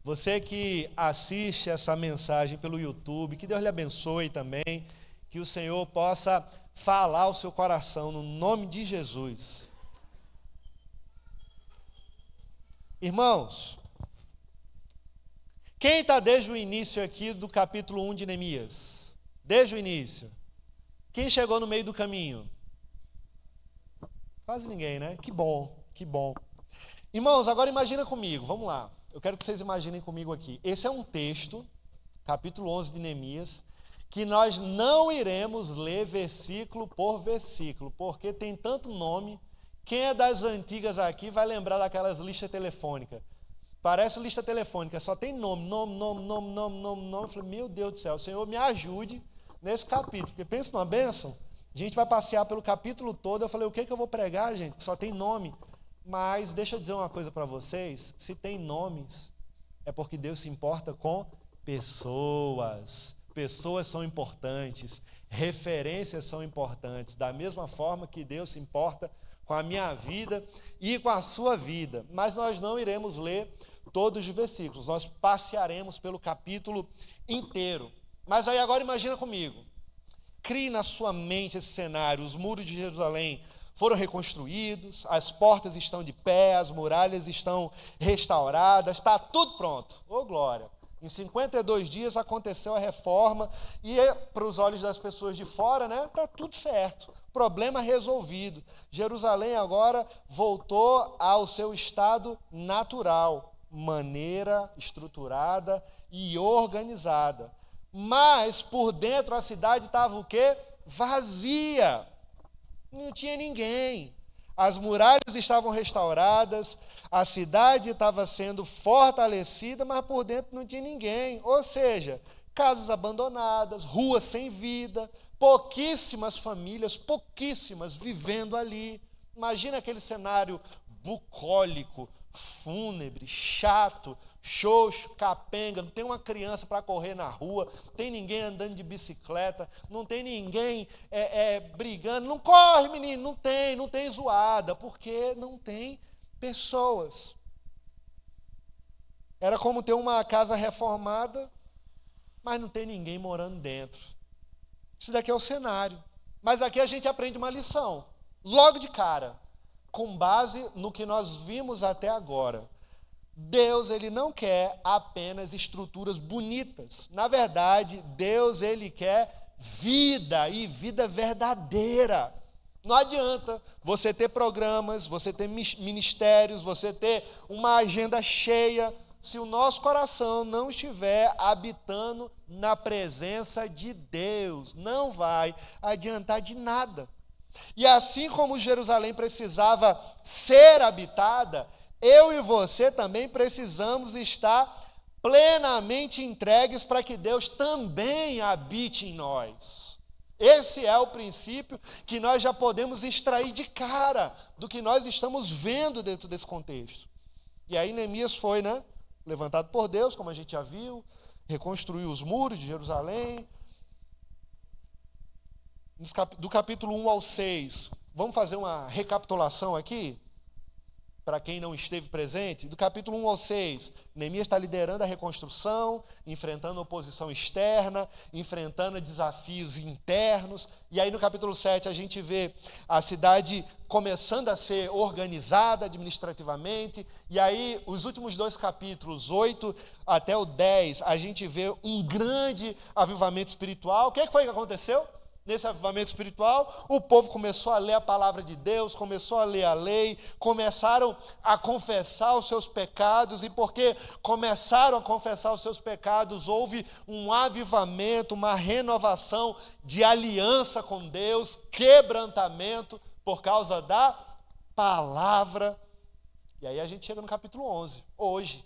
Você que assiste essa mensagem pelo YouTube, que Deus lhe abençoe também, que o Senhor possa falar ao seu coração, no nome de Jesus. Irmãos, quem está desde o início aqui do capítulo 1 de Neemias? Desde o início. Quem chegou no meio do caminho? Quase ninguém, né? Que bom, que bom. Irmãos, agora imagina comigo, vamos lá. Eu quero que vocês imaginem comigo aqui. Esse é um texto, capítulo 11 de Neemias, que nós não iremos ler versículo por versículo, porque tem tanto nome. Quem é das antigas aqui vai lembrar daquelas listas telefônicas. Parece lista telefônica, só tem nome. Eu falei, meu Deus do céu, o Senhor me ajude nesse capítulo, porque pensa numa bênção. A gente vai passear pelo capítulo todo. Eu falei, o que eu vou pregar, gente? Só tem nome. Mas deixa eu dizer uma coisa para vocês, se tem nomes, é porque Deus se importa com pessoas. Pessoas são importantes, referências são importantes, da mesma forma que Deus se importa com a minha vida e com a sua vida. Mas nós não iremos ler todos os versículos, nós passearemos pelo capítulo inteiro. Mas aí agora imagina comigo, crie na sua mente esse cenário, os muros de Jerusalém foram reconstruídos, as portas estão de pé, as muralhas estão restauradas, está tudo pronto. Ô glória! Em 52 dias aconteceu a reforma e para os olhos das pessoas de fora, né, está tudo certo. Problema resolvido. Jerusalém agora voltou ao seu estado natural, maneira estruturada e organizada. Mas por dentro a cidade estava o quê? Vazia. Não tinha ninguém. As muralhas estavam restauradas, a cidade estava sendo fortalecida, mas por dentro não tinha ninguém. Ou seja, casas abandonadas, ruas sem vida, pouquíssimas famílias, pouquíssimas vivendo ali. Imagina aquele cenário bucólico, fúnebre, chato, xoxo, capenga, não tem uma criança para correr na rua, não tem ninguém andando de bicicleta, não tem ninguém brigando, não corre menino, não tem zoada, porque não tem pessoas. Era como ter uma casa reformada, mas não tem ninguém morando dentro. Isso daqui é o cenário, mas aqui a gente aprende uma lição, logo de cara, com base no que nós vimos até agora. Deus, ele não quer apenas estruturas bonitas. Na verdade, Deus, ele quer vida, e vida verdadeira. Não adianta você ter programas, você ter ministérios, você ter uma agenda cheia, se o nosso coração não estiver habitando na presença de Deus. Não vai adiantar de nada. E assim como Jerusalém precisava ser habitada, eu e você também precisamos estar plenamente entregues para que Deus também habite em nós. Esse é o princípio que nós já podemos extrair de cara do que nós estamos vendo dentro desse contexto. E aí Neemias foi, levantado por Deus, como a gente já viu, reconstruiu os muros de Jerusalém. Do capítulo 1 ao 6, vamos fazer uma recapitulação aqui? Para quem não esteve presente, do capítulo 1 ao 6, Neemias está liderando a reconstrução, enfrentando oposição externa, enfrentando desafios internos, e aí no capítulo 7 a gente vê a cidade começando a ser organizada administrativamente, e aí os últimos dois capítulos, 8 até o 10, a gente vê um grande avivamento espiritual. O que foi que aconteceu? Nesse avivamento espiritual, o povo começou a ler a palavra de Deus, começou a ler a lei, começaram a confessar os seus pecados, e porque começaram a confessar os seus pecados, houve um avivamento, uma renovação de aliança com Deus, quebrantamento por causa da palavra. E aí a gente chega no capítulo 11, hoje.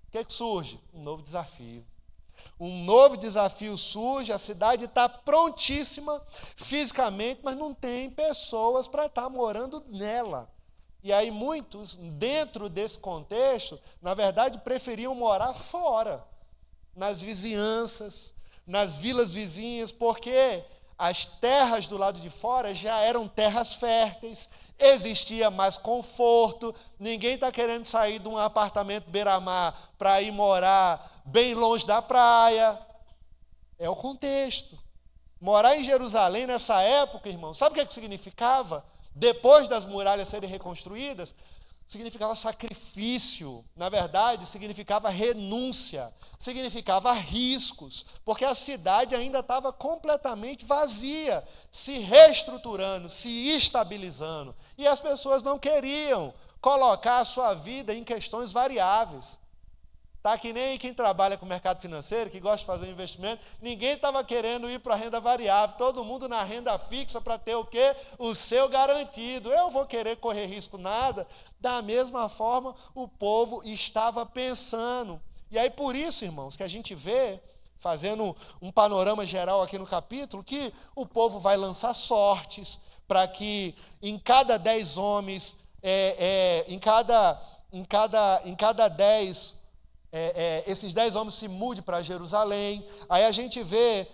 O que surge? Um novo desafio. Um novo desafio surge, a cidade está prontíssima fisicamente, mas não tem pessoas para estar morando nela. E aí muitos, dentro desse contexto, na verdade, preferiam morar fora, nas vizinhanças, nas vilas vizinhas, porque as terras do lado de fora já eram terras férteis, existia mais conforto, ninguém está querendo sair de um apartamento beira-mar para ir morar bem longe da praia. É o contexto. Morar em Jerusalém nessa época, irmão, sabe o que significava? Depois das muralhas serem reconstruídas, significava sacrifício, na verdade, significava renúncia, significava riscos, porque a cidade ainda estava completamente vazia, se reestruturando, se estabilizando, e as pessoas não queriam colocar a sua vida em questões variáveis. Tá que nem quem trabalha com o mercado financeiro, que gosta de fazer investimento, ninguém estava querendo ir para a renda variável, todo mundo na renda fixa para ter o quê? O seu garantido. Eu vou querer correr risco nada. Da mesma forma, o povo estava pensando. E aí por isso, irmãos, que a gente vê, fazendo um panorama geral aqui no capítulo, que o povo vai lançar sortes para que em cada 10 homens, em cada 10 esses 10 homens se mudem para Jerusalém. Aí a gente vê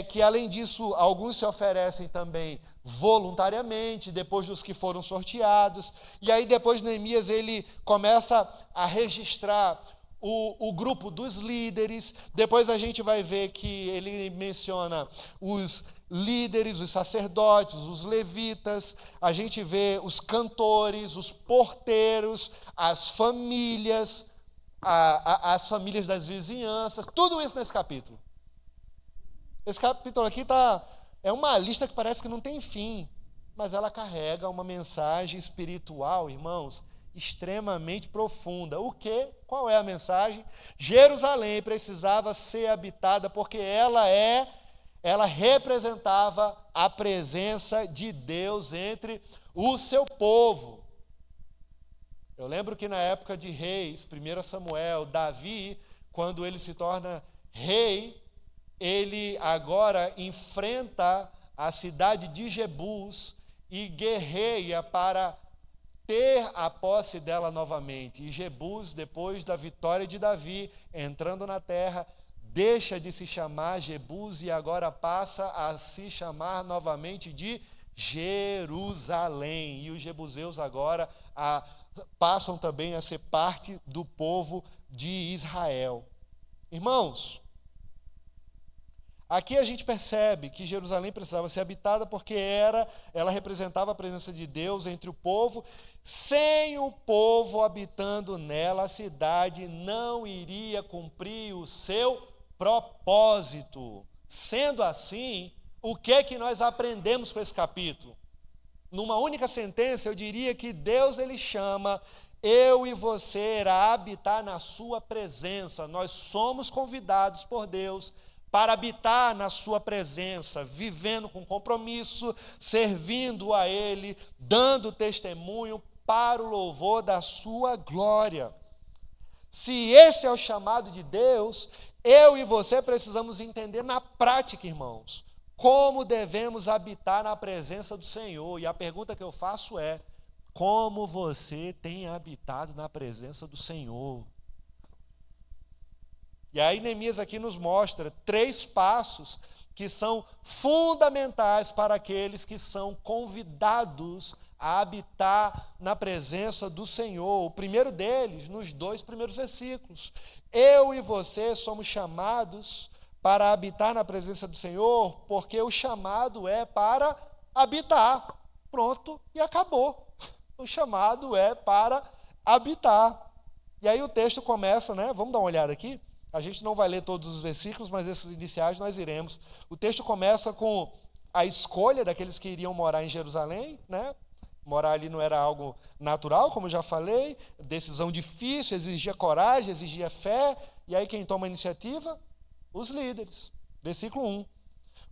que, além disso, alguns se oferecem também voluntariamente, depois dos que foram sorteados. E aí depois Neemias ele começa a registrar o grupo dos líderes. Depois a gente vai ver que ele menciona os líderes, os sacerdotes, os levitas. A gente vê os cantores, os porteiros, as famílias, as famílias das vizinhanças, tudo isso nesse capítulo. Esse capítulo aqui é uma lista que parece que não tem fim, mas ela carrega uma mensagem espiritual, irmãos, extremamente profunda. Qual é a mensagem? Jerusalém precisava ser habitada porque ela representava a presença de Deus entre o seu povo. Eu lembro que na época de reis, 1 Samuel, Davi, quando ele se torna rei, ele agora enfrenta a cidade de Jebus e guerreia para ter a posse dela novamente. E Jebus, depois da vitória de Davi, entrando na terra, deixa de se chamar Jebus e agora passa a se chamar novamente de Jerusalém. E os jebuseus agora passam também a ser parte do povo de Israel. Irmãos, aqui a gente percebe que Jerusalém precisava ser habitada porque ela representava a presença de Deus entre o povo. Sem o povo habitando nela, a cidade não iria cumprir o seu propósito. Sendo assim, o que nós aprendemos com esse capítulo? Numa única sentença, eu diria que Deus ele chama eu e você a habitar na sua presença. Nós somos convidados por Deus para habitar na sua presença, vivendo com compromisso, servindo a Ele, dando testemunho para o louvor da sua glória. Se esse é o chamado de Deus, eu e você precisamos entender na prática, irmãos, como devemos habitar na presença do Senhor. E a pergunta que eu faço é: como você tem habitado na presença do Senhor? E aí Neemias aqui nos mostra 3 passos que são fundamentais para aqueles que são convidados a habitar na presença do Senhor. O primeiro deles, nos 2 primeiros versículos. Eu e você somos chamados para habitar na presença do Senhor, porque o chamado é para habitar. Pronto, e acabou. O chamado é para habitar. E aí o texto começa, vamos dar uma olhada aqui. A gente não vai ler todos os versículos, mas esses iniciais nós iremos. O texto começa com a escolha daqueles que iriam morar em Jerusalém, Morar ali não era algo natural, como eu já falei, decisão difícil, exigia coragem, exigia fé. E aí quem toma a iniciativa? Os líderes. Versículo 1.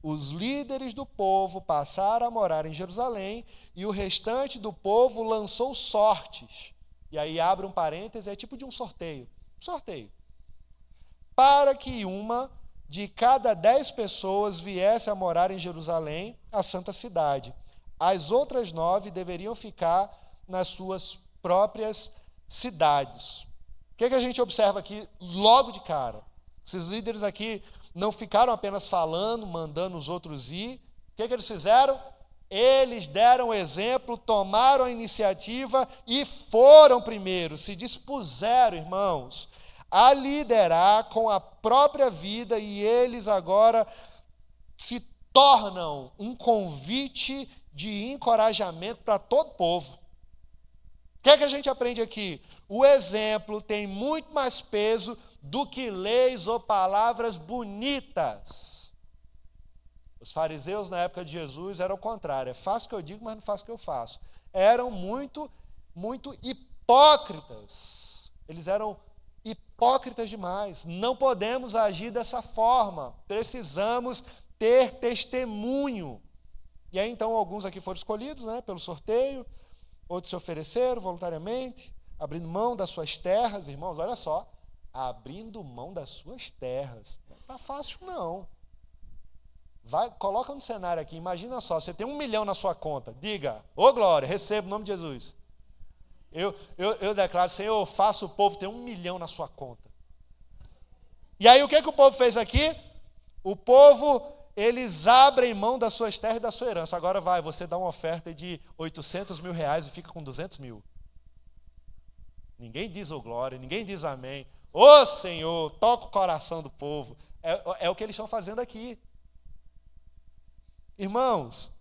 Os líderes do povo passaram a morar em Jerusalém e o restante do povo lançou sortes. E aí abre um parêntese, é tipo de um sorteio. Sorteio. Para que uma de cada 10 pessoas viesse a morar em Jerusalém, a santa cidade. As outras 9 deveriam ficar nas suas próprias cidades. O que a gente observa aqui logo de cara? Esses líderes aqui não ficaram apenas falando, mandando os outros ir, que eles fizeram? Eles deram o exemplo, tomaram a iniciativa e foram primeiro, se dispuseram, irmãos, a liderar com a própria vida, e eles agora se tornam um convite de encorajamento para todo o povo. O que é que a gente aprende aqui? O exemplo tem muito mais peso do que leis ou palavras bonitas. Os fariseus, na época de Jesus, eram o contrário. É faço o que eu digo, mas não faço o que eu faço. Eram muito hipócritas. Eles eram hipócritas demais. Não podemos agir dessa forma. Precisamos ter testemunho. E aí, então, alguns aqui foram escolhidos, né, pelo sorteio. Outros se ofereceram voluntariamente, abrindo mão das suas terras. Irmãos, olha só. Abrindo mão das suas terras. Não está fácil, não. Coloca no cenário aqui, imagina só, você tem 1 milhão na sua conta, diga, ô glória, receba o nome de Jesus. Eu declaro, Senhor, eu faço o povo ter 1 milhão na sua conta. E aí o que o povo fez aqui? O povo, eles abrem mão das suas terras e da sua herança. Agora você dá uma oferta de 800 mil reais e fica com 200 mil. Ninguém diz ô glória, ninguém diz amém. Ô Senhor, toca o coração do povo. É o que eles estão fazendo aqui. Irmãos,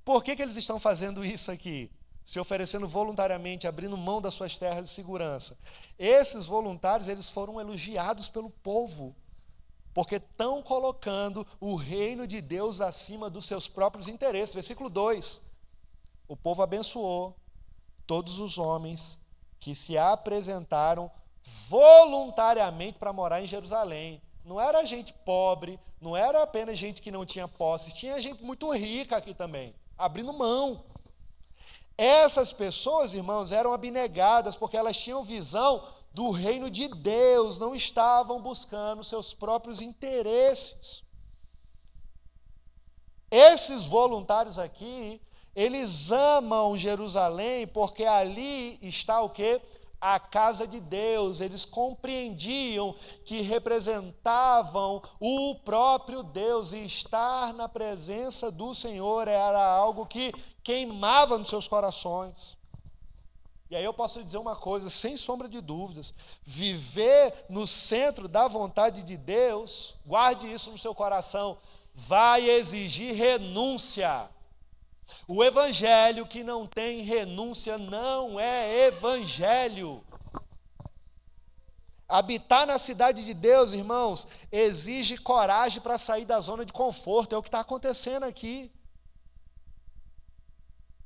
por que eles estão fazendo isso aqui? Se oferecendo voluntariamente, abrindo mão das suas terras de segurança. Esses voluntários, eles foram elogiados pelo povo, porque estão colocando o reino de Deus acima dos seus próprios interesses. Versículo 2. O povo abençoou todos os homens que se apresentaram voluntariamente para morar em Jerusalém. Não era gente pobre, não era apenas gente que não tinha posse, tinha gente muito rica aqui também, abrindo mão. Essas pessoas, irmãos, eram abnegadas porque elas tinham visão do reino de Deus, não estavam buscando seus próprios interesses. Esses voluntários aqui, eles amam Jerusalém porque ali está o quê? A casa de Deus. Eles compreendiam que representavam o próprio Deus, e estar na presença do Senhor era algo que queimava nos seus corações. E aí eu posso dizer uma coisa, sem sombra de dúvidas: viver no centro da vontade de Deus, guarde isso no seu coração, vai exigir renúncia. O evangelho que não tem renúncia não é evangelho. Habitar na cidade de Deus, irmãos, exige coragem para sair da zona de conforto. É o que está acontecendo aqui.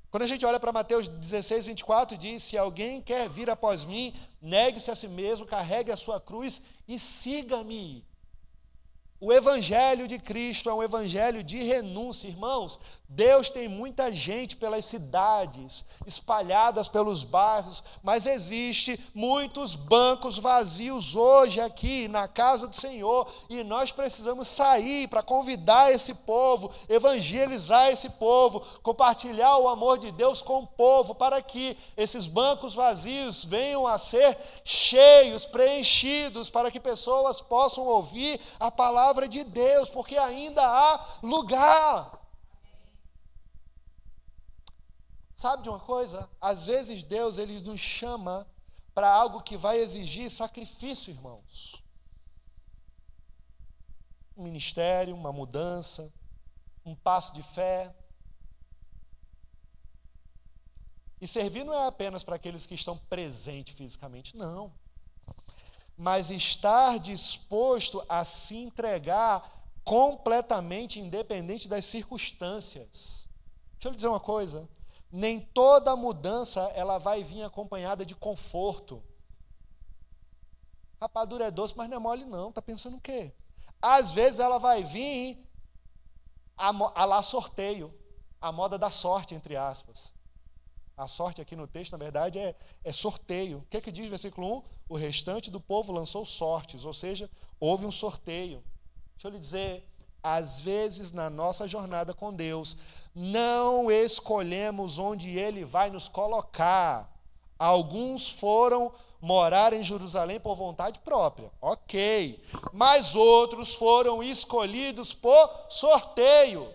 Quando a gente olha para Mateus 16, 24, diz: se alguém quer vir após mim, negue-se a si mesmo, carregue a sua cruz e siga-me. O evangelho de Cristo é um evangelho de renúncia, irmãos. Deus tem muita gente pelas cidades, espalhadas pelos bairros, mas existe muitos bancos vazios hoje aqui na casa do Senhor, e nós precisamos sair para convidar esse povo, evangelizar esse povo, compartilhar o amor de Deus com o povo, para que esses bancos vazios venham a ser cheios, preenchidos, para que pessoas possam ouvir a palavra de Deus, porque ainda há lugar. Sabe de uma coisa? Às vezes Deus, ele nos chama para algo que vai exigir sacrifício, irmãos. Um ministério, uma mudança, um passo de fé. E servir não é apenas para aqueles que estão presentes fisicamente, não. Mas estar disposto a se entregar completamente, independente das circunstâncias. Deixa eu lhe dizer uma coisa: nem toda mudança ela vai vir acompanhada de conforto. Rapadura é doce, mas não é mole não. Está pensando o quê? Às vezes ela vai vir a lá sorteio, a moda da sorte, entre aspas. A sorte aqui no texto, na verdade, é sorteio. O que é que diz o versículo 1? O restante do povo lançou sortes, ou seja, houve um sorteio. Deixa eu lhe dizer, às vezes na nossa jornada com Deus, não escolhemos onde Ele vai nos colocar. Alguns foram morar em Jerusalém por vontade própria, ok. Mas outros foram escolhidos por sorteio.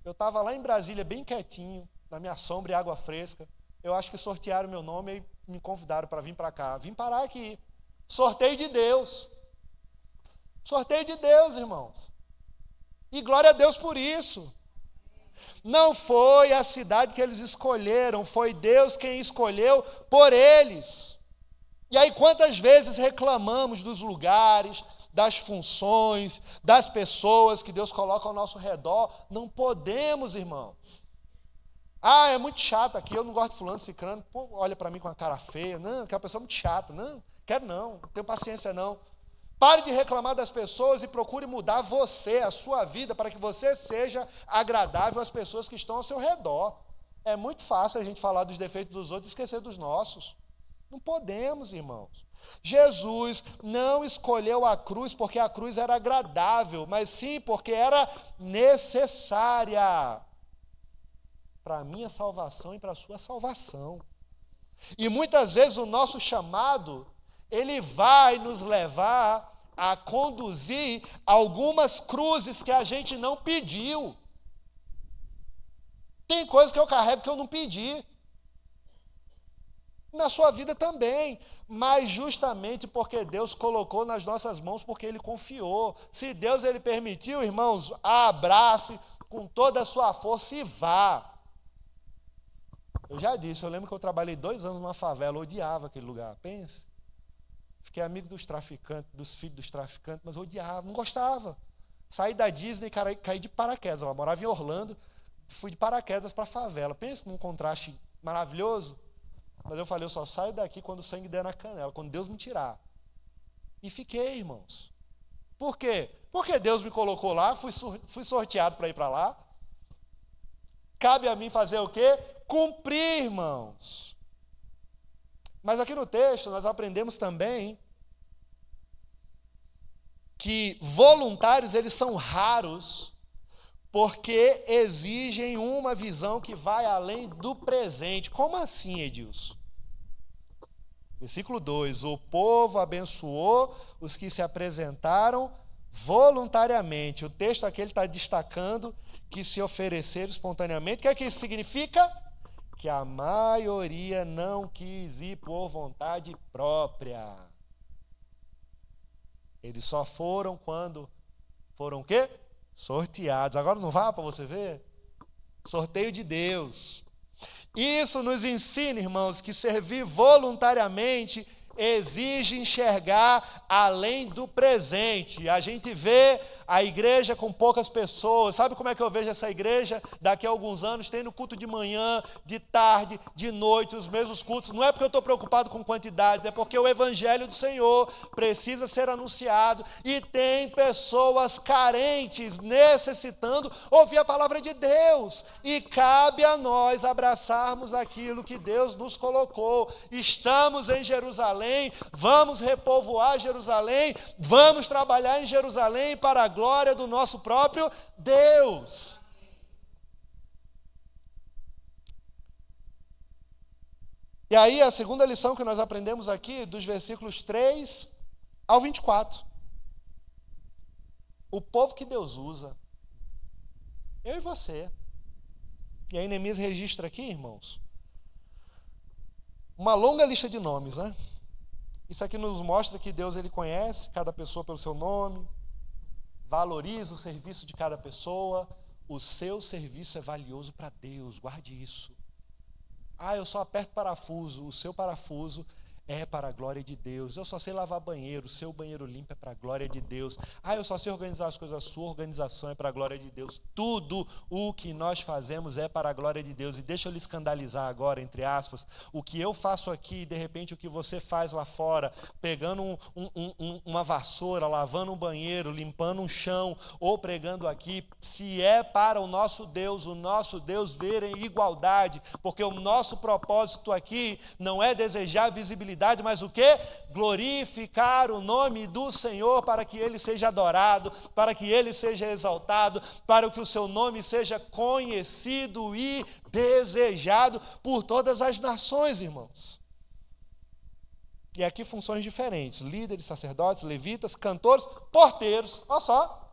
Eu estava lá em Brasília, bem quietinho, na minha sombra e água fresca. Eu acho que sortearam meu nome e me convidaram para vir para cá. Vim parar aqui. Sorteio de Deus. Sorteio de Deus, irmãos. E glória a Deus por isso. Não foi a cidade que eles escolheram, foi Deus quem escolheu por eles. E aí quantas vezes reclamamos dos lugares, das funções, das pessoas que Deus coloca ao nosso redor? Não podemos, irmãos. Ah, é muito chato aqui, eu não gosto de fulano, cicrano. Pô, olha para mim com a cara feia. Não, aquela pessoa é muito chata. Não, quero não tenho paciência não. Pare de reclamar das pessoas e procure mudar você, a sua vida, para que você seja agradável às pessoas que estão ao seu redor. É muito fácil a gente falar dos defeitos dos outros e esquecer dos nossos. Não podemos, irmãos. Jesus não escolheu a cruz porque a cruz era agradável, mas sim porque era necessária para a minha salvação e para a sua salvação. E muitas vezes o nosso chamado, ele vai nos levar a conduzir algumas cruzes que a gente não pediu. Tem coisas que eu carrego que eu não pedi. Na sua vida também. Mas justamente porque Deus colocou nas nossas mãos, porque Ele confiou. Se Deus Ele permitiu, irmãos, abrace com toda a sua força e vá. Eu já disse, eu lembro que eu trabalhei 2 anos numa favela, odiava aquele lugar, pensa. Fiquei amigo dos traficantes, dos filhos dos traficantes, mas odiava, não gostava. Saí da Disney e caí de paraquedas. Eu morava em Orlando, fui de paraquedas para a favela. Pensa num contraste maravilhoso. Mas eu falei, eu só saio daqui quando o sangue der na canela, quando Deus me tirar. E fiquei, irmãos. Por quê? Porque Deus me colocou lá, fui sorteado para ir para lá. Cabe a mim fazer o quê? Cumprir, irmãos. Mas aqui no texto nós aprendemos também que voluntários eles são raros porque exigem uma visão que vai além do presente. Como assim, Edilson? Versículo 2, o povo abençoou os que se apresentaram voluntariamente. O texto aqui está destacando que se ofereceram espontaneamente. O que é que isso significa? Que a maioria não quis ir por vontade própria. Eles só foram quando foram o quê? Sorteados. Agora não vá para você ver? Sorteio de Deus. Isso nos ensina, irmãos, que servir voluntariamente exige enxergar além do presente. A gente vê a igreja com poucas pessoas. Sabe como é que eu vejo essa igreja daqui a alguns anos? Tendo culto de manhã, de tarde, de noite, os mesmos cultos. Não é porque eu estou preocupado com quantidades, é porque o evangelho do Senhor precisa ser anunciado e tem pessoas carentes, necessitando ouvir a palavra de Deus. E cabe a nós abraçarmos aquilo que Deus nos colocou. Estamos em Jerusalém, vamos repovoar Jerusalém, vamos trabalhar em Jerusalém para a glória do nosso próprio Deus. E aí a segunda lição que nós aprendemos aqui, dos versículos 3 ao 24. O povo que Deus usa, eu e você. E aí Neemias registra aqui, irmãos, uma longa lista de nomes, né? Isso aqui nos mostra que Deus ele conhece cada pessoa pelo seu nome, valoriza o serviço de cada pessoa. O seu serviço é valioso para Deus, guarde isso. Ah, eu só aperto parafuso. O seu parafuso é para a glória de Deus. Eu só sei lavar banheiro. O seu banheiro limpo é para a glória de Deus. Ah, eu só sei organizar as coisas. A sua organização é para a glória de Deus. Tudo o que nós fazemos é para a glória de Deus. E deixa eu lhe escandalizar agora, entre aspas. O que eu faço aqui, de repente o que você faz lá fora, pegando uma vassoura, lavando um banheiro, limpando um chão, ou pregando aqui, se é para o nosso Deus ver em igualdade, porque o nosso propósito aqui não é desejar visibilidade, mas o que? Glorificar o nome do Senhor, para que Ele seja adorado, para que Ele seja exaltado, para que o seu nome seja conhecido e desejado por todas as nações, irmãos. E aqui funções diferentes, líderes, sacerdotes, levitas, cantores, porteiros, olha só.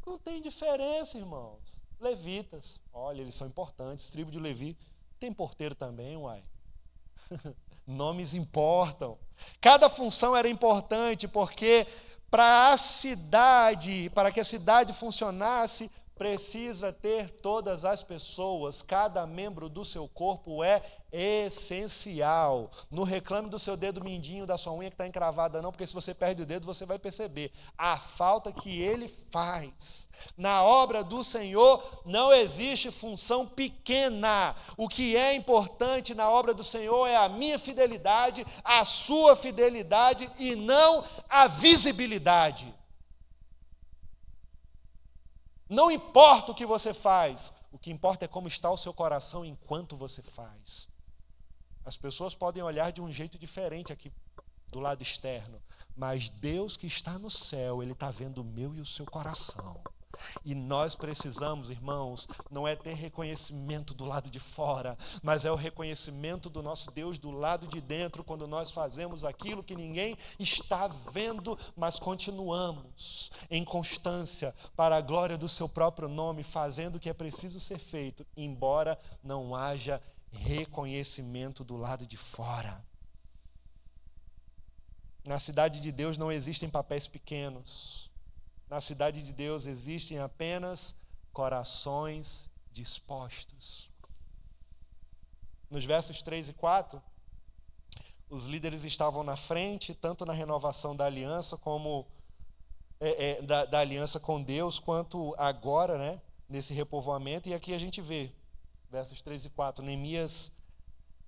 Não tem diferença, irmãos. Levitas, olha, eles são importantes. Tribo de Levi, tem porteiro também, uai. Nomes importam. Cada função era importante, porque para que a cidade funcionasse, precisa ter todas as pessoas. Cada membro do seu corpo é essencial. Não reclame do seu dedo mindinho, da sua unha que está encravada não, porque se você perde o dedo, você vai perceber a falta que ele faz. Na obra do Senhor não existe função pequena. O que é importante na obra do Senhor é a minha fidelidade, a sua fidelidade e não a visibilidade. Não importa o que você faz, o que importa é como está o seu coração enquanto você faz. As pessoas podem olhar de um jeito diferente aqui do lado externo, mas Deus que está no céu, Ele está vendo o meu e o seu coração. E nós precisamos, irmãos, não é ter reconhecimento do lado de fora, mas é o reconhecimento do nosso Deus do lado de dentro, quando nós fazemos aquilo que ninguém está vendo, mas continuamos em constância para a glória do seu próprio nome, fazendo o que é preciso ser feito, embora não haja reconhecimento do lado de fora. Na cidade de Deus não existem papéis pequenos. Na cidade de Deus existem apenas corações dispostos. Nos versos 3 e 4, os líderes estavam na frente, tanto na renovação da aliança, como da aliança com Deus, quanto agora, né, nesse repovoamento. E aqui a gente vê, versos 3 e 4, Neemias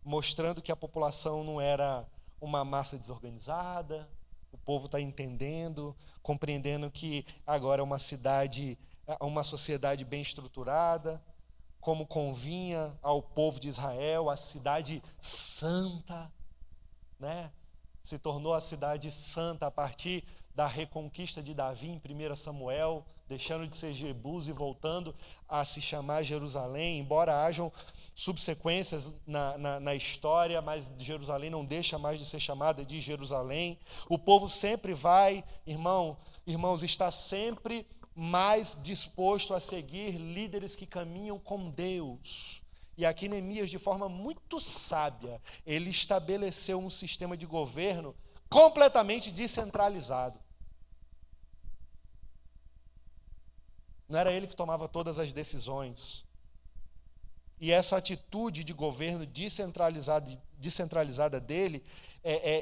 mostrando que a população não era uma massa desorganizada. O povo está entendendo, compreendendo que agora é uma cidade, uma sociedade bem estruturada, como convinha ao povo de Israel, a cidade santa, né? Se tornou a cidade santa a partir da reconquista de Davi em 1 Samuel, deixando de ser Jebus e voltando a se chamar Jerusalém, embora hajam subsequências na história, mas Jerusalém não deixa mais de ser chamada de Jerusalém. O povo sempre vai, irmãos, está sempre mais disposto a seguir líderes que caminham com Deus. E aqui Neemias, de forma muito sábia, ele estabeleceu um sistema de governo completamente descentralizado. Não era ele que tomava todas as decisões. E essa atitude de governo descentralizada dele,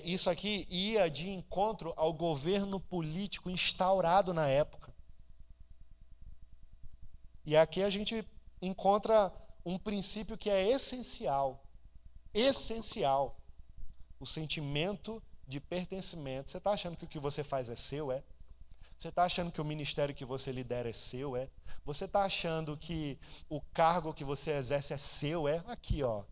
isso aqui ia de encontro ao governo político instaurado na época. E aqui a gente encontra um princípio que é essencial, o sentimento de pertencimento. Você está achando que o que você faz é seu, é? Você está achando que o ministério que você lidera é seu, é? Você está achando que o cargo que você exerce é seu, é? Aqui, ó,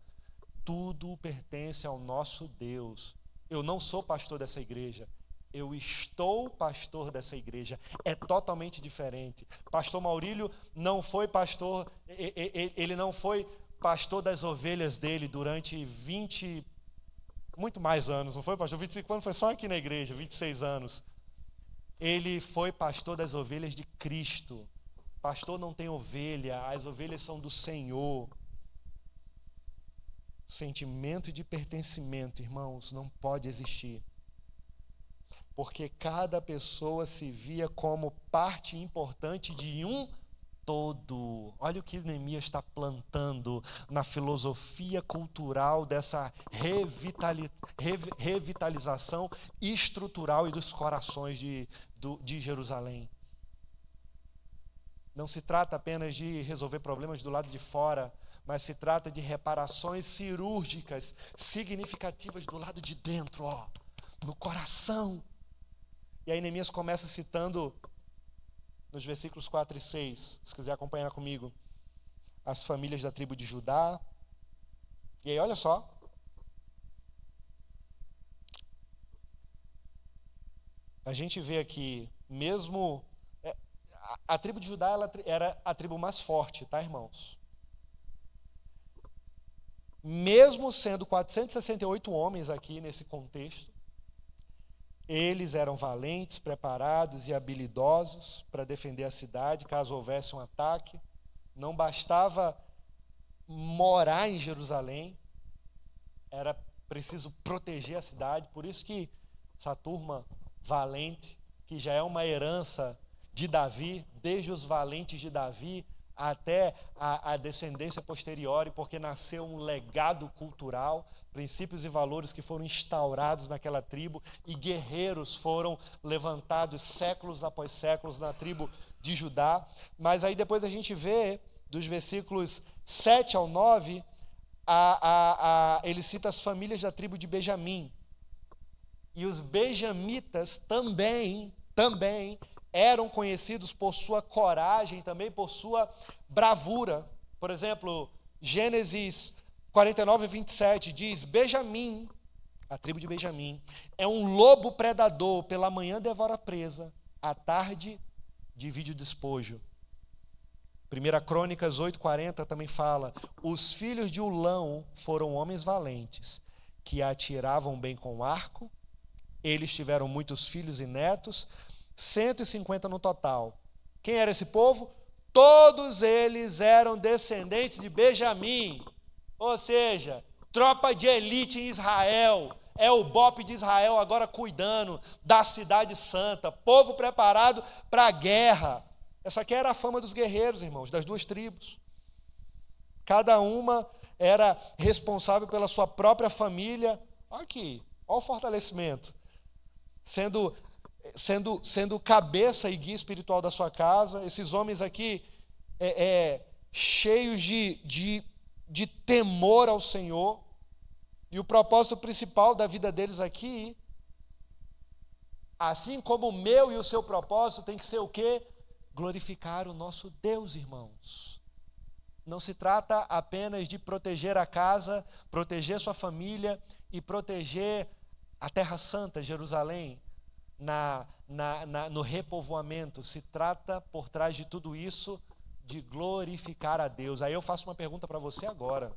tudo pertence ao nosso Deus. Eu não sou pastor dessa igreja, eu estou pastor dessa igreja. É totalmente diferente. Pastor Maurílio não foi pastor, ele não foi pastor das ovelhas dele durante 20, muito mais anos, não foi, pastor? 25 anos foi só aqui na igreja, 26 anos. Ele foi pastor das ovelhas de Cristo. Pastor não tem ovelha, as ovelhas são do Senhor. Sentimento de pertencimento, irmãos, não pode existir. Porque cada pessoa se via como parte importante de um todo. Olha o que Neemias está plantando na filosofia cultural dessa revitalização estrutural e dos corações de Jerusalém. Não se trata apenas de resolver problemas do lado de fora, mas se trata de reparações cirúrgicas significativas do lado de dentro, ó, no coração. E aí Neemias começa citando nos versículos 4 e 6, se quiser acompanhar comigo, as famílias da tribo de Judá. E aí, olha só. A gente vê aqui, mesmo... A tribo de Judá ela era a tribo mais forte, tá, irmãos? Mesmo sendo 468 homens aqui nesse contexto, eles eram valentes, preparados e habilidosos para defender a cidade, caso houvesse um ataque. Não bastava morar em Jerusalém, era preciso proteger a cidade. Por isso que essa turma valente, que já é uma herança de Davi, desde os valentes de Davi até a descendência posterior, porque nasceu um legado cultural, princípios e valores que foram instaurados naquela tribo, e guerreiros foram levantados séculos após séculos na tribo de Judá. Mas aí depois a gente vê, dos versículos 7 ao 9, ele cita as famílias da tribo de Benjamim. E os benjamitas também eram conhecidos por sua coragem, também por sua bravura. Por exemplo, Gênesis 49, 27 diz: Benjamim, a tribo de Benjamim, é um lobo predador, pela manhã devora a presa, à tarde divide o despojo. 1 Crônicas 8,40 também fala: os filhos de Ulão foram homens valentes, que atiravam bem com arco. Eles tiveram muitos filhos e netos, 150 no total. Quem era esse povo? Todos eles eram descendentes de Benjamim, ou seja, tropa de elite em Israel. É o BOPE de Israel agora cuidando da cidade santa, povo preparado para a guerra. Essa aqui era a fama dos guerreiros, irmãos, das duas tribos. Cada uma era responsável pela sua própria família. Olha aqui, olha o fortalecimento. Sendo cabeça e guia espiritual da sua casa. Esses homens aqui cheios de temor ao Senhor. E o propósito principal da vida deles aqui, assim como o meu e o seu propósito, tem que ser o quê? Glorificar o nosso Deus, irmãos. Não se trata apenas de proteger a casa, proteger sua família e proteger a Terra Santa, Jerusalém, no repovoamento. Se trata, por trás de tudo isso, de glorificar a Deus. Aí eu faço uma pergunta para você agora.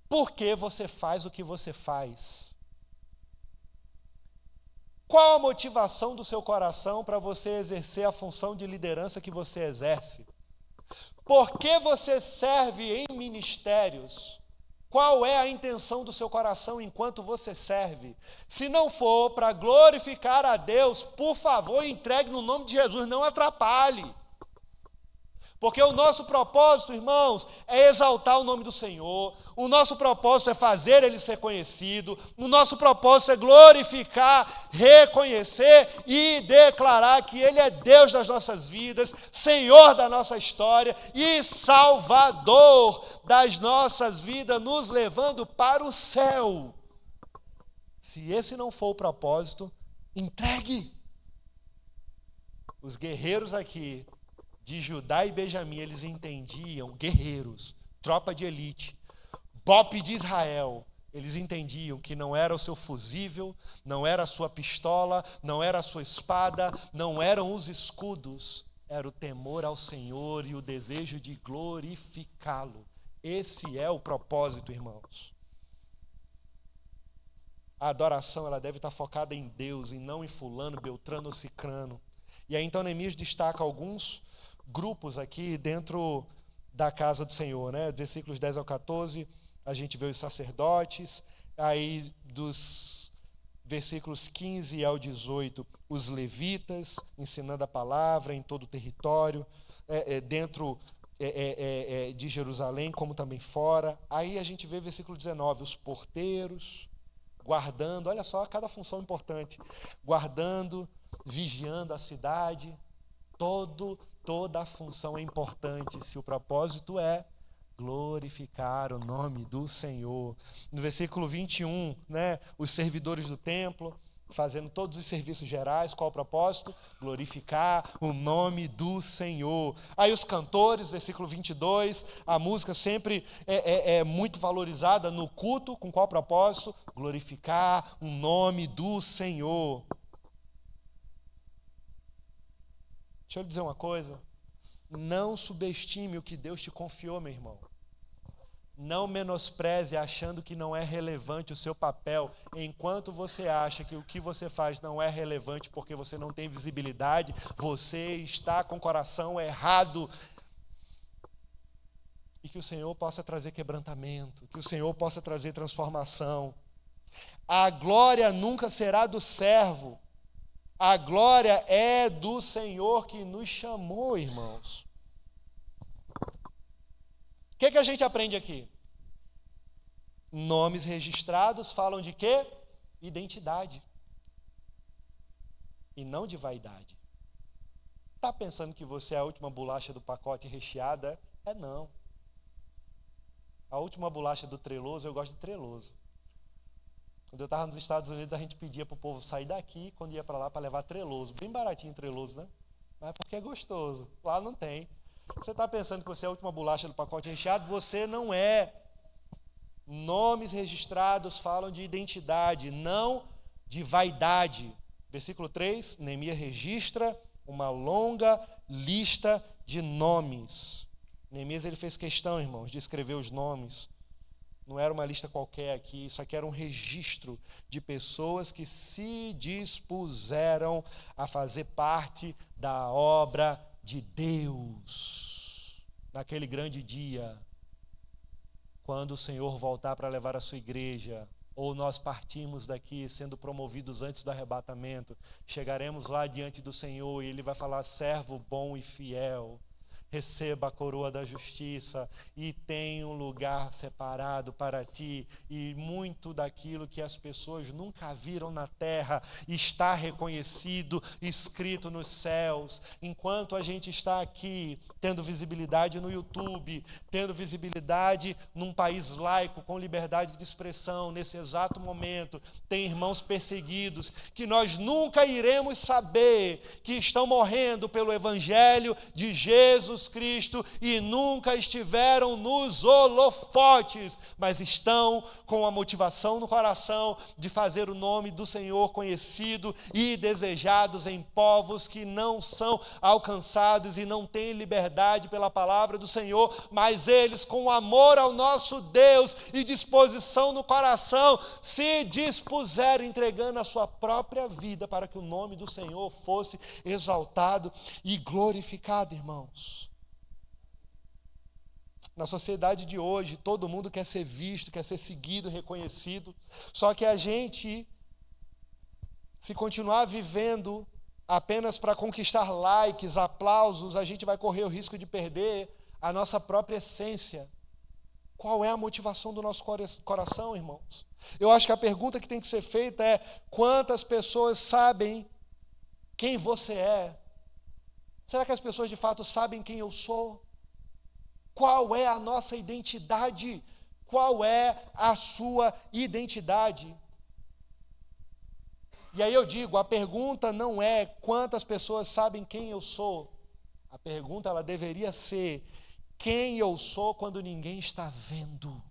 Por que você faz o que você faz? Qual a motivação do seu coração para você exercer a função de liderança que você exerce? Por que você serve em ministérios? Qual é a intenção do seu coração enquanto você serve? Se não for para glorificar a Deus, por favor, entregue no nome de Jesus, não atrapalhe. Porque o nosso propósito, irmãos, é exaltar o nome do Senhor. O nosso propósito é fazer Ele ser conhecido. O nosso propósito é glorificar, reconhecer e declarar que Ele é Deus das nossas vidas, Senhor da nossa história e Salvador das nossas vidas, nos levando para o céu. Se esse não for o propósito, entregue. Os guerreiros aqui de Judá e Benjamim, eles entendiam, guerreiros, tropa de elite, BOPE de Israel, eles entendiam que não era o seu fusível, não era a sua pistola, não era a sua espada, não eram os escudos, era o temor ao Senhor e o desejo de glorificá-lo. Esse é o propósito, irmãos. A adoração, ela deve estar focada em Deus e não em fulano, beltrano ou cicrano. E aí então Neemias destaca alguns grupos aqui dentro da casa do Senhor, né? Versículos 10 ao 14, a gente vê os sacerdotes, aí dos versículos 15 ao 18, os levitas, ensinando a palavra em todo o território, dentro de Jerusalém, como também fora. Aí a gente vê versículo 19, os porteiros, guardando, olha só, cada função importante, guardando, vigiando a cidade, toda a função é importante, se o propósito é glorificar o nome do Senhor. No versículo 21, né, os servidores do templo, fazendo todos os serviços gerais, qual o propósito? Glorificar o nome do Senhor. Aí os cantores, versículo 22, a música sempre é muito valorizada no culto, com qual propósito? Glorificar o nome do Senhor. Deixa eu lhe dizer uma coisa, não subestime o que Deus te confiou, meu irmão. Não menospreze achando que não é relevante o seu papel. Enquanto você acha que o que você faz não é relevante porque você não tem visibilidade, você está com o coração errado. E que o Senhor possa trazer quebrantamento, que o Senhor possa trazer transformação. A glória nunca será do servo. A glória é do Senhor que nos chamou, irmãos. O que a gente aprende aqui? Nomes registrados falam de quê? Identidade. E não de vaidade. Está pensando que você é a última bolacha do pacote recheada? É não. A última bolacha do treloso, eu gosto de treloso. Quando eu estava nos Estados Unidos, a gente pedia para o povo sair daqui, quando ia para lá, para levar treloso. Bem baratinho treloso, né? Mas é porque é gostoso. Lá não tem. Você está pensando que você é a última bolacha do pacote recheado? Você não é. Nomes registrados falam de identidade, não de vaidade. Versículo 3, Neemias registra uma longa lista de nomes. Neemias ele fez questão, irmãos, de escrever os nomes. Não era uma lista qualquer aqui, isso aqui era um registro de pessoas que se dispuseram a fazer parte da obra de Deus. Naquele grande dia, quando o Senhor voltar para levar a sua igreja, ou nós partimos daqui sendo promovidos antes do arrebatamento, chegaremos lá diante do Senhor e Ele vai falar: servo bom e fiel, receba a coroa da justiça e tem um lugar separado para ti, e muito daquilo que as pessoas nunca viram na terra está reconhecido, escrito nos céus. Enquanto a gente está aqui tendo visibilidade no YouTube, tendo visibilidade num país laico com liberdade de expressão, nesse exato momento tem irmãos perseguidos que nós nunca iremos saber que estão morrendo pelo evangelho de Jesus Cristo e nunca estiveram nos holofotes, mas estão com a motivação no coração de fazer o nome do Senhor conhecido e desejados em povos que não são alcançados e não têm liberdade pela palavra do Senhor, mas eles, com amor ao nosso Deus e disposição no coração, se dispuseram, entregando a sua própria vida para que o nome do Senhor fosse exaltado e glorificado, irmãos. Na sociedade de hoje, todo mundo quer ser visto, quer ser seguido, reconhecido. Só que a gente, se continuar vivendo apenas para conquistar likes, aplausos, a gente vai correr o risco de perder a nossa própria essência. Qual é a motivação do nosso coração, irmãos? Eu acho que a pergunta que tem que ser feita é: quantas pessoas sabem quem você é? Será que as pessoas de fato sabem quem eu sou? Qual é a nossa identidade? Qual é a sua identidade? E aí eu digo, a pergunta não é quantas pessoas sabem quem eu sou. A pergunta ela deveria ser: quem eu sou quando ninguém está vendo?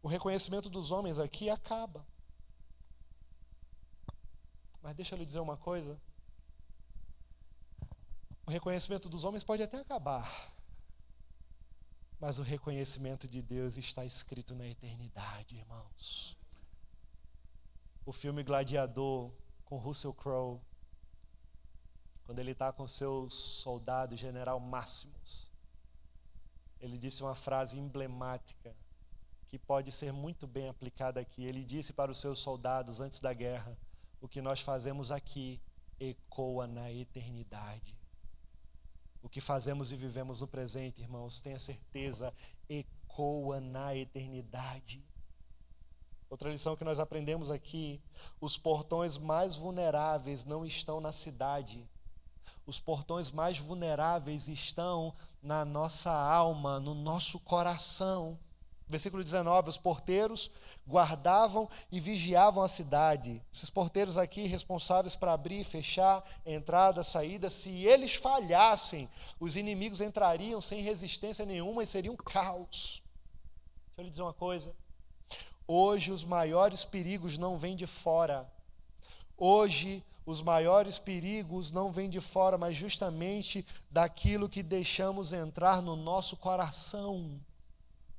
O reconhecimento dos homens aqui acaba. Mas deixa eu lhe dizer uma coisa. O reconhecimento dos homens pode até acabar, mas o reconhecimento de Deus está escrito na eternidade, irmãos. O filme Gladiador, com Russell Crowe, quando ele está com seus soldados, General Máximos, ele disse uma frase emblemática, que pode ser muito bem aplicada aqui. Ele disse para os seus soldados antes da guerra: o que nós fazemos aqui ecoa na eternidade. O que fazemos e vivemos no presente, irmãos, tenha certeza, ecoa na eternidade. Outra lição que nós aprendemos aqui: os portões mais vulneráveis não estão na cidade. Os portões mais vulneráveis estão na nossa alma, no nosso coração. Versículo 19, os porteiros guardavam e vigiavam a cidade. Esses porteiros aqui responsáveis para abrir e fechar, entrada, saída. Se eles falhassem, os inimigos entrariam sem resistência nenhuma e seria um caos. Deixa eu lhe dizer uma coisa. Hoje os maiores perigos não vêm de fora. Hoje os maiores perigos não vêm de fora, mas justamente daquilo que deixamos entrar no nosso coração.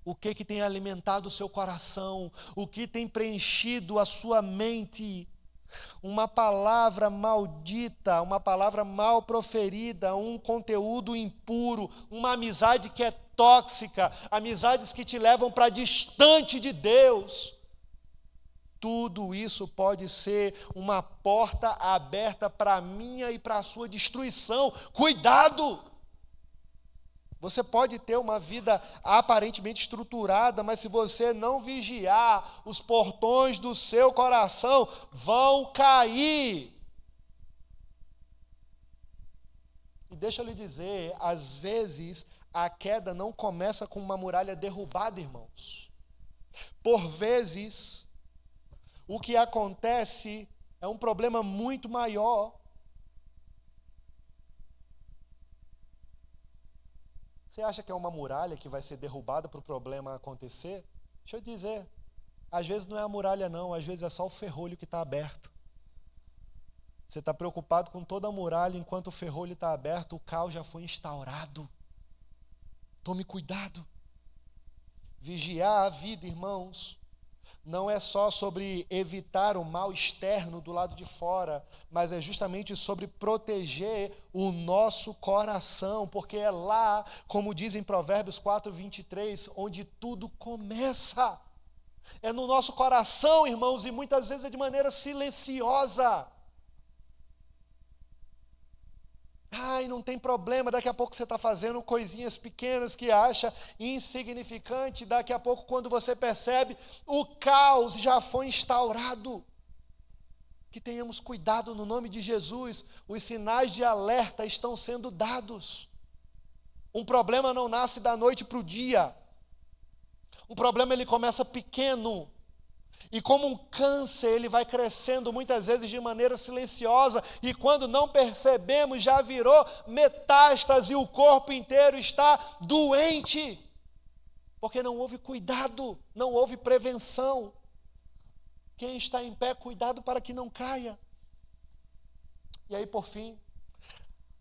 O que tem alimentado o seu coração? O que tem preenchido a sua mente? Uma palavra maldita, uma palavra mal proferida, um conteúdo impuro, uma amizade que é tóxica, amizades que te levam para distante de Deus. Tudo isso pode ser uma porta aberta para a minha e para a sua destruição. Cuidado! Você pode ter uma vida aparentemente estruturada, mas se você não vigiar, os portões do seu coração vão cair. E deixa eu lhe dizer, às vezes a queda não começa com uma muralha derrubada, irmãos. Por vezes, o que acontece é um problema muito maior. Você acha que é uma muralha que vai ser derrubada para o problema acontecer? Deixa eu dizer, às vezes não é a muralha não, às vezes é só o ferrolho que está aberto. Você está preocupado com toda a muralha, enquanto o ferrolho está aberto, o caos já foi instaurado. Tome cuidado. Vigiar a vida, irmãos, não é só sobre evitar o mal externo do lado de fora, mas é justamente sobre proteger o nosso coração, porque é lá, como diz em Provérbios 4:23, onde tudo começa. É no nosso coração, irmãos, e muitas vezes é de maneira silenciosa. Ai, não tem problema, daqui a pouco você está fazendo coisinhas pequenas que acha insignificante, daqui a pouco quando você percebe, o caos já foi instaurado. Que tenhamos cuidado no nome de Jesus, os sinais de alerta estão sendo dados. Um problema não nasce da noite para o dia. Um problema ele começa pequeno. E como um câncer, ele vai crescendo muitas vezes de maneira silenciosa, e quando não percebemos, já virou metástase, o corpo inteiro está doente, porque não houve cuidado, não houve prevenção. Quem está em pé, cuidado para que não caia. E aí, por fim,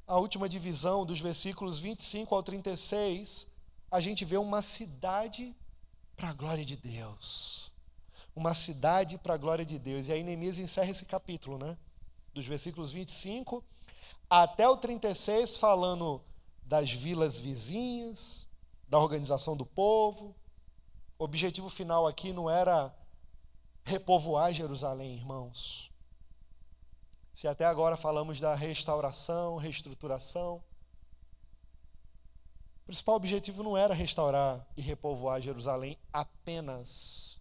a última divisão, dos versículos 25 ao 36, a gente vê uma cidade para a glória de Deus. Uma cidade para a glória de Deus. E aí Neemias encerra esse capítulo, né? Dos versículos 25 até o 36, falando das vilas vizinhas, da organização do povo. O objetivo final aqui não era repovoar Jerusalém, irmãos. Se até agora falamos da restauração, reestruturação, o principal objetivo não era restaurar e repovoar Jerusalém apenas.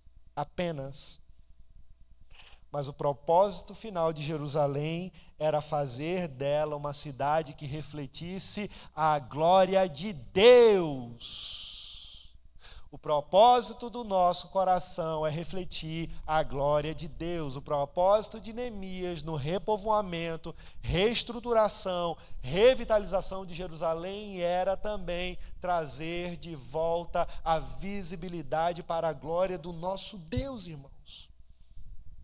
Mas o propósito final de Jerusalém era fazer dela uma cidade que refletisse a glória de Deus. O propósito do nosso coração é refletir a glória de Deus. O propósito de Neemias no repovoamento, reestruturação, revitalização de Jerusalém era também trazer de volta a visibilidade para a glória do nosso Deus, irmãos.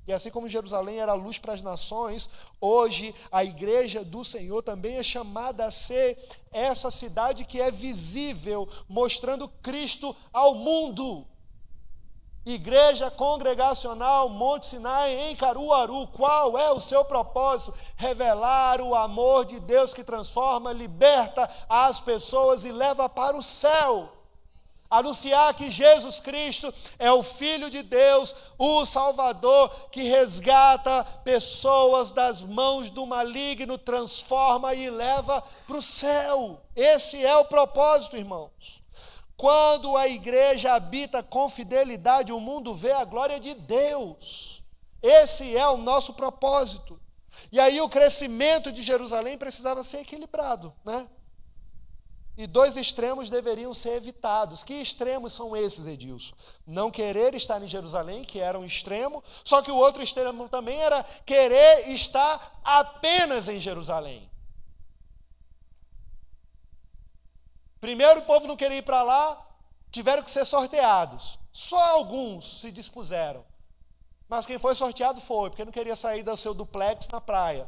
E assim como Jerusalém era luz para as nações, hoje a igreja do Senhor também é chamada a ser essa cidade que é visível, mostrando Cristo ao mundo. Igreja Congregacional Monte Sinai em Caruaru, qual é o seu propósito? Revelar o amor de Deus que transforma, liberta as pessoas e leva para o céu. Anunciar que Jesus Cristo é o Filho de Deus, o Salvador, que resgata pessoas das mãos do maligno, transforma e leva para o céu. Esse é o propósito, irmãos. Quando a igreja habita com fidelidade, o mundo vê a glória de Deus. Esse é o nosso propósito. E aí o crescimento de Jerusalém precisava ser equilibrado, né? E dois extremos deveriam ser evitados. Que extremos são esses, Edilson? Não querer estar em Jerusalém, que era um extremo, só que o outro extremo também era querer estar apenas em Jerusalém. Primeiro o povo não queria ir para lá, tiveram que ser sorteados. Só alguns se dispuseram. Mas quem foi sorteado foi, porque não queria sair do seu duplex na praia.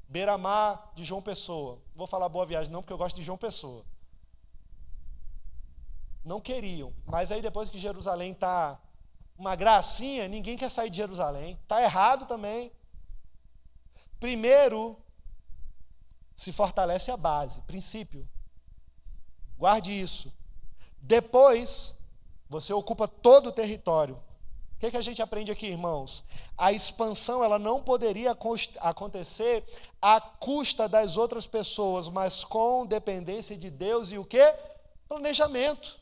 Beira-mar de João Pessoa. Vou falar Boa Viagem não, porque eu gosto de João Pessoa. Não queriam, mas aí depois que Jerusalém está uma gracinha, ninguém quer sair de Jerusalém. Está errado também. Primeiro, se fortalece a base, princípio. Guarde isso. Depois, você ocupa todo o território. O que a gente aprende aqui, irmãos? A expansão ela não poderia acontecer à custa das outras pessoas, mas com dependência de Deus e o quê? Planejamento.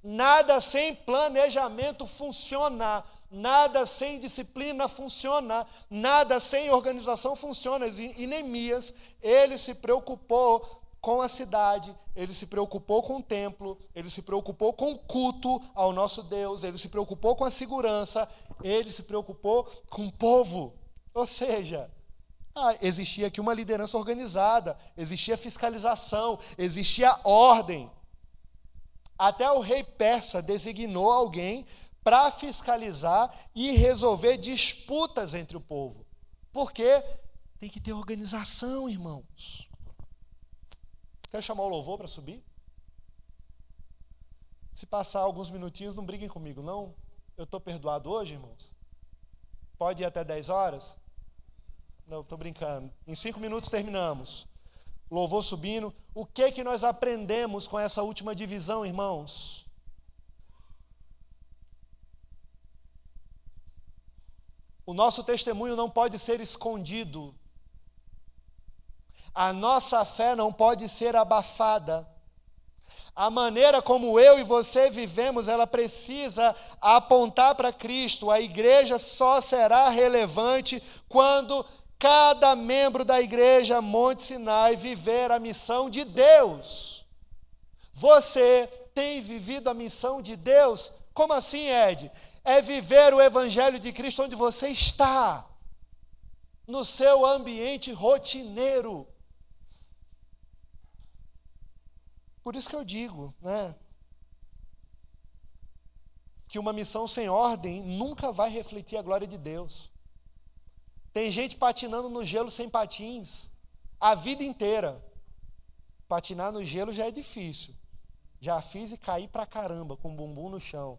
Nada sem planejamento funciona. Nada sem disciplina funciona. Nada sem organização funciona. E Neemias, ele se preocupou com a cidade, ele se preocupou com o templo, ele se preocupou com o culto ao nosso Deus, ele se preocupou com a segurança, ele se preocupou com o povo. Ou seja, existia aqui uma liderança organizada, existia fiscalização, existia ordem. Até o rei persa designou alguém para fiscalizar e resolver disputas entre o povo. Porque tem que ter organização, irmãos. Quer chamar o louvor para subir? Se passar alguns minutinhos, não briguem comigo, não. Eu estou perdoado hoje, irmãos? Pode ir até 10 horas? Não, estou brincando. Em 5 minutos terminamos. Louvor subindo. O que nós aprendemos com essa última divisão, irmãos? O nosso testemunho não pode ser escondido. A nossa fé não pode ser abafada. A maneira como eu e você vivemos, ela precisa apontar para Cristo. A igreja só será relevante quando cada membro da igreja Monte Sinai viver a missão de Deus. Você tem vivido a missão de Deus? Como assim, Ed? É viver o evangelho de Cristo onde você está, no seu ambiente rotineiro. Por isso que eu digo, que uma missão sem ordem nunca vai refletir a glória de Deus. Tem gente patinando no gelo sem patins a vida inteira. Patinar no gelo já é difícil. Já fiz e caí pra caramba com o bumbum no chão.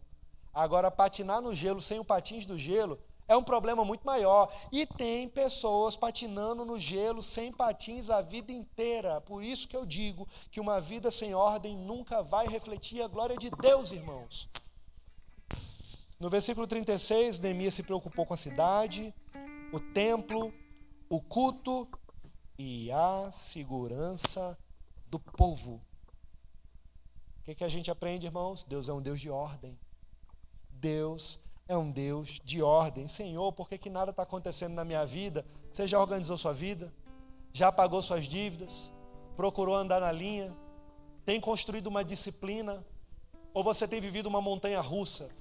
Agora, patinar no gelo sem o patins do gelo é um problema muito maior. E tem pessoas patinando no gelo sem patins a vida inteira. Por isso que eu digo que uma vida sem ordem nunca vai refletir a glória de Deus, irmãos. No versículo 36, Neemias se preocupou com a cidade, o templo, o culto e a segurança do povo. O que a gente aprende, irmãos? Deus é um Deus de ordem. Deus é um Deus de ordem. Senhor, por que nada está acontecendo na minha vida? Você já organizou sua vida? Já pagou suas dívidas? Procurou andar na linha? Tem construído uma disciplina? Ou você tem vivido uma montanha russa?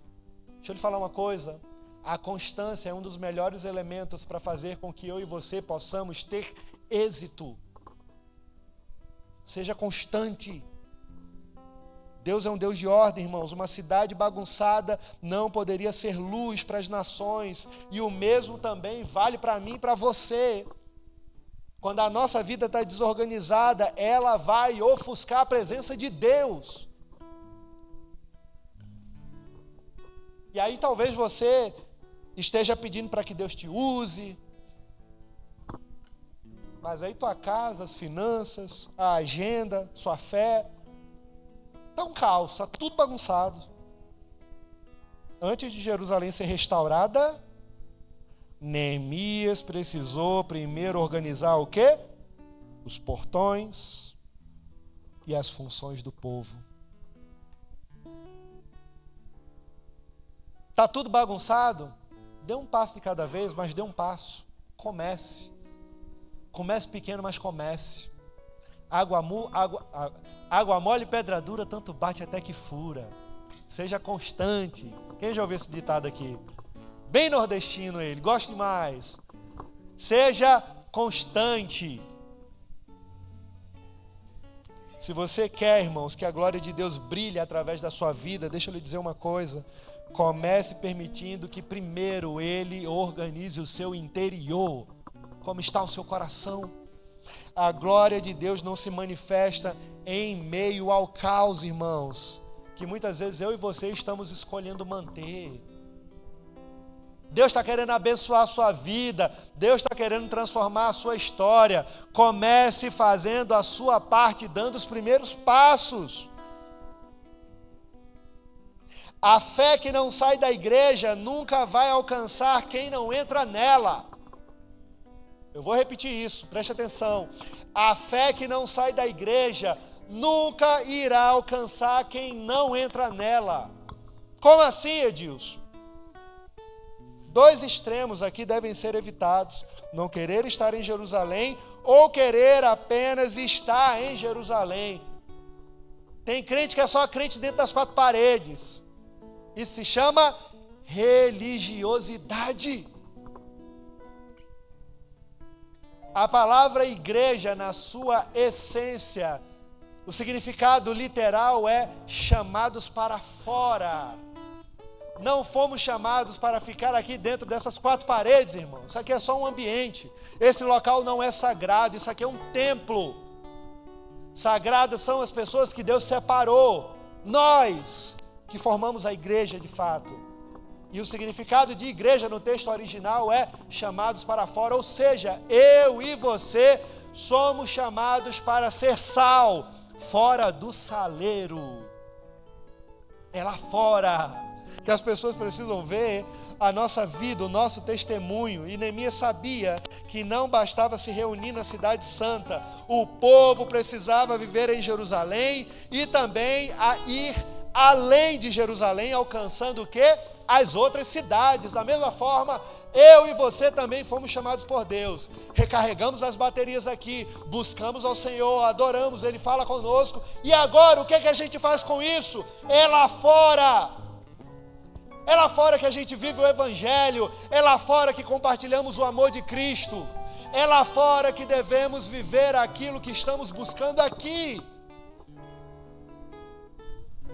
Deixa eu lhe falar uma coisa. A constância é um dos melhores elementos para fazer com que eu e você possamos ter êxito. Seja constante. Deus é um Deus de ordem, irmãos. Uma cidade bagunçada não poderia ser luz para as nações. E o mesmo também vale para mim e para você. Quando a nossa vida está desorganizada, ela vai ofuscar a presença de Deus. E aí talvez você esteja pedindo para que Deus te use. Mas aí tua casa, as finanças, a agenda, sua fé, tá um caos, está tudo bagunçado. Antes de Jerusalém ser restaurada, Neemias precisou primeiro organizar o quê? Os portões e as funções do povo. Está tudo bagunçado? Dê um passo de cada vez, mas dê um passo. Comece. Comece pequeno, mas comece. Água mole e pedra dura, tanto bate até que fura. Seja constante. Quem já ouviu esse ditado aqui? Bem nordestino ele, gosto demais. Seja constante. Se você quer, irmãos, que a glória de Deus brilhe através da sua vida, deixa eu lhe dizer uma coisa. Comece permitindo que primeiro Ele organize o seu interior. Como está o seu coração? A glória de Deus não se manifesta em meio ao caos, irmãos, que muitas vezes eu e você estamos escolhendo manter. Deus está querendo abençoar a sua vida, Deus está querendo transformar a sua história. Comece fazendo a sua parte, dando os primeiros passos. A fé que não sai da igreja nunca vai alcançar quem não entra nela. Eu vou repetir isso, preste atenção. A fé que não sai da igreja nunca irá alcançar quem não entra nela. Como assim, Edilson? 2 extremos aqui devem ser evitados: não querer estar em Jerusalém ou querer apenas estar em Jerusalém. Tem crente que é só crente dentro das 4 paredes. Isso se chama religiosidade. A palavra igreja, na sua essência, o significado literal é chamados para fora. Não fomos chamados para ficar aqui dentro dessas 4 paredes, irmão. Isso aqui é só um ambiente. Esse local não é sagrado, isso aqui é um templo. Sagradas são as pessoas que Deus separou. Nós que formamos a igreja de fato. E o significado de igreja no texto original é chamados para fora, ou seja, eu e você somos chamados para ser sal fora do saleiro. É lá fora que as pessoas precisam ver a nossa vida, o nosso testemunho. E Neemias sabia que não bastava se reunir na cidade santa, o povo precisava viver em Jerusalém e também a ir além de Jerusalém, alcançando o quê? As outras cidades. Da mesma forma, eu e você também fomos chamados por Deus. Recarregamos as baterias aqui, buscamos ao Senhor, adoramos, Ele fala conosco. E agora, o que a gente faz com isso? É lá fora. É lá fora que a gente vive o Evangelho. É lá fora que compartilhamos o amor de Cristo. É lá fora que devemos viver aquilo que estamos buscando aqui.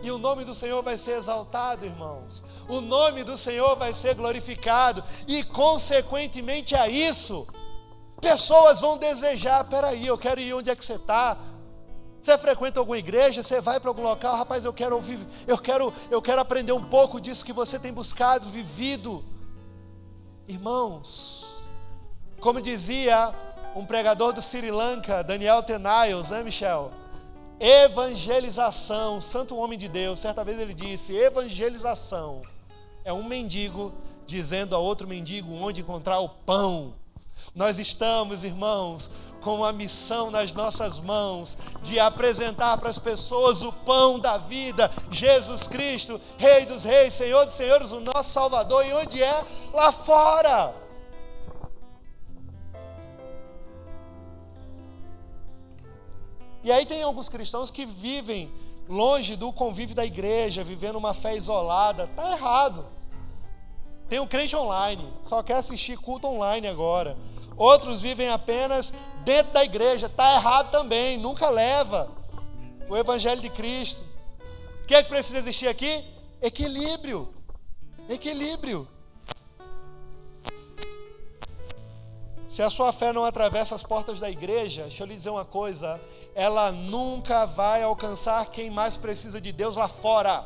E o nome do Senhor vai ser exaltado, irmãos. O nome do Senhor vai ser glorificado. E consequentemente a isso, pessoas vão desejar: peraí, eu quero ir onde é que você está. Você frequenta alguma igreja? Você vai para algum local? Rapaz, eu quero ouvir, eu quero aprender um pouco disso que você tem buscado, vivido. Irmãos, como dizia um pregador do Sri Lanka, Daniel Tenayos, né, Michel? Evangelização, santo homem de Deus, certa vez ele disse: evangelização é um mendigo dizendo a outro mendigo onde encontrar o pão. Nós estamos, irmãos, com a missão nas nossas mãos de apresentar para as pessoas o pão da vida, Jesus Cristo, Rei dos Reis, Senhor dos Senhores, o nosso Salvador. E onde é? Lá fora. E aí tem alguns cristãos que vivem longe do convívio da igreja, vivendo uma fé isolada. Está errado. Tem um crente online, só quer assistir culto online agora. Outros vivem apenas dentro da igreja. Está errado também, nunca leva o Evangelho de Cristo. O que é que precisa existir aqui? Equilíbrio. Equilíbrio. Se a sua fé não atravessa as portas da igreja, deixa eu lhe dizer uma coisa: ela nunca vai alcançar quem mais precisa de Deus lá fora.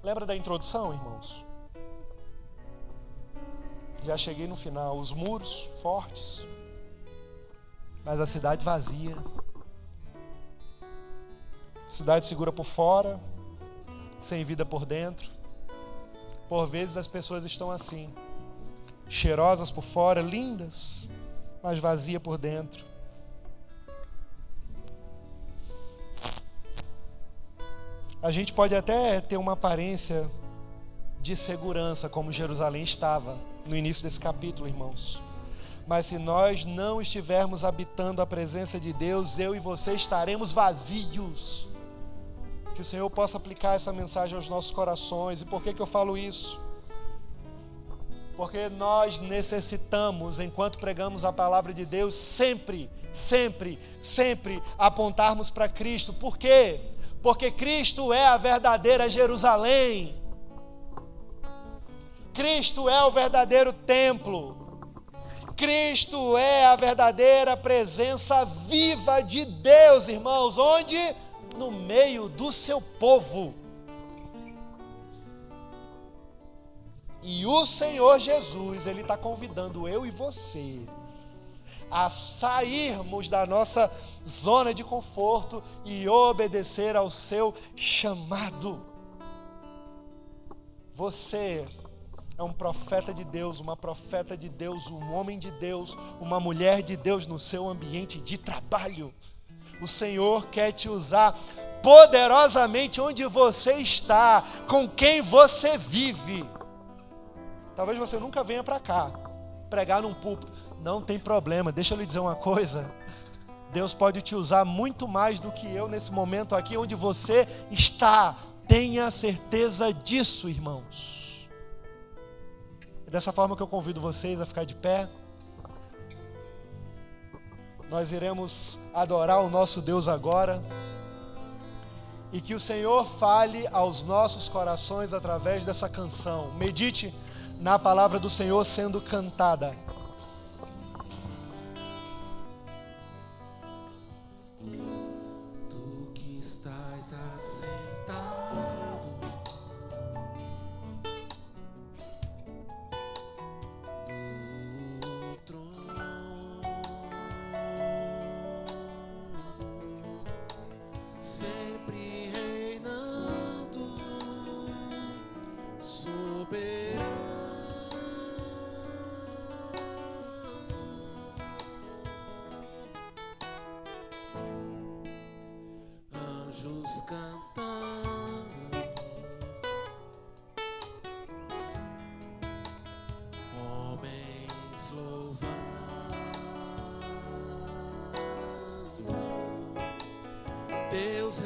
Lembra da introdução, irmãos? Já cheguei no final. Os muros fortes, mas a cidade vazia. Cidade segura por fora, sem vida por dentro. Por vezes as pessoas estão assim, cheirosas por fora, lindas, mas vazia por dentro. A gente pode até ter uma aparência de segurança, como Jerusalém estava no início desse capítulo, irmãos. Mas se nós não estivermos habitando a presença de Deus, eu e você estaremos vazios. Que o Senhor possa aplicar essa mensagem aos nossos corações. E por que eu falo isso? Porque nós necessitamos, enquanto pregamos a palavra de Deus, sempre apontarmos para Cristo. Por quê? Porque Cristo é a verdadeira Jerusalém. Cristo é o verdadeiro templo. Cristo é a verdadeira presença viva de Deus, irmãos. Onde? No meio do seu povo. E o Senhor Jesus, Ele está convidando eu e você a sairmos da nossa zona de conforto e obedecer ao seu chamado. Você é um profeta de Deus, uma profeta de Deus, um homem de Deus, uma mulher de Deus no seu ambiente de trabalho. O Senhor quer te usar poderosamente onde você está, com quem você vive. Talvez você nunca venha para cá pregar num púlpito. Não tem problema, deixa eu lhe dizer uma coisa. Deus pode te usar muito mais do que eu nesse momento aqui onde você está. Tenha certeza disso, irmãos. É dessa forma que eu convido vocês a ficar de pé. Nós iremos adorar o nosso Deus agora. E que o Senhor fale aos nossos corações através dessa canção. Medite na palavra do Senhor sendo cantada. Tu que estás assentado no trono, sempre reinando, soberano. Anjos cantando, homens louvando, Deus